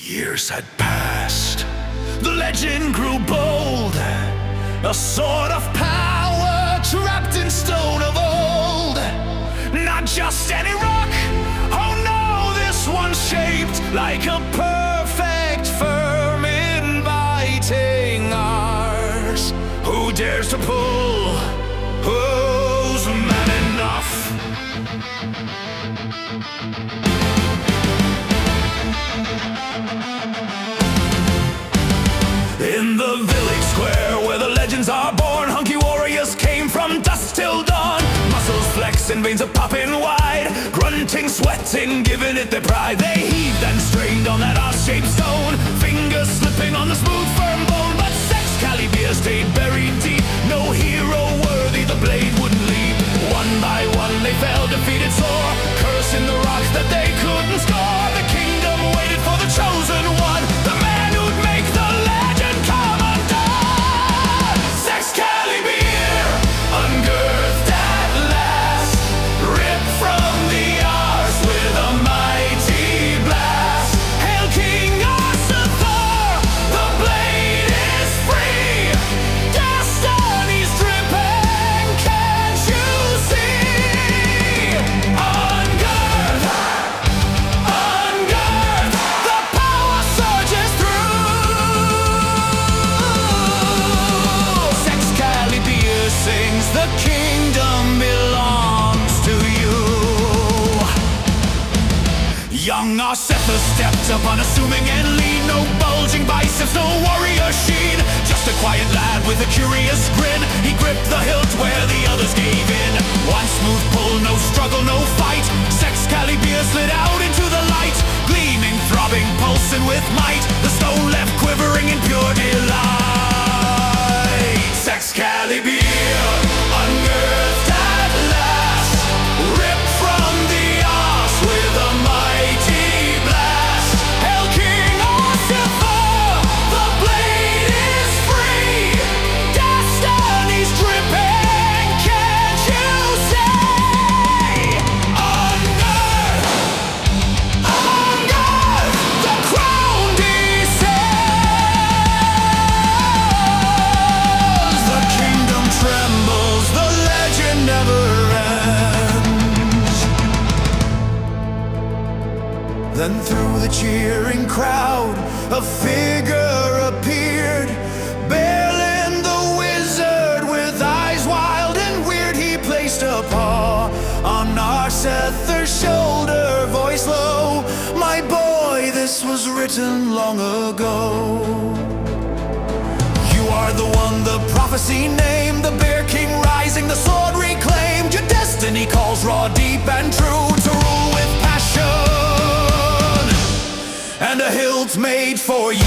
Years had passed, the legend grew bold, a sword of power trapped in stone of old. Not just any rock, oh no, this one's shaped like a perfect, firm, inviting arse. Who dares to pull? Who's man enough? In the village square where the legends are born, hunky warriors came from dusk till dawn. Muscles flexing, veins a-poppin wide, grunting, sweating, giving it their pride. They heaved and strained on that arse-shaped stone, fingers slipping on the smooth firm bone. But Sexcalibear stayed buried deep, no hero worthy the blade wouldn't leap. One by one they fell defeated sore, cursing the rocks that they couldn't score. The kingdom waited for the chosen one, the man who'd make the legend come undone. Sexcalibear, ungirthed at last, ripped from the arse with a mighty blast. Hail King Arsethur, the blade is free, destiny's dripping, can't you see? Ungird, the power surges through. Sexcalibear sings, the kingdom belongs to you. Young Arsethur stepped up, unassuming and lean, no bulging biceps, no warrior sheen, just a quiet lad with a curious grin. He gripped the hilt where the others gave in. One smooth pull, no struggle, no fight. Sexcalibear slid out into the light, gleaming, throbbing, pulsing with might. The stone left quivering in pure delight. Sexcalibear, unearthed at last, ripped from the arse with a mighty blast. Hail King Arsethur, the blade is free, destiny's dripping, can't you see? Unearthed, the crown descends. The kingdom trembles, the legend never ends. Then through the cheering crowd, a figure appeared. Balin the wizard, with eyes wild and weird, he placed a paw on Arsethur's shoulder, voice low. My boy, this was written long ago. You are the one, the prophecy named, the Bear King rising, the sword reclaimed. Your destiny calls raw, deep and true, to rule with passion, and a hilt made for you.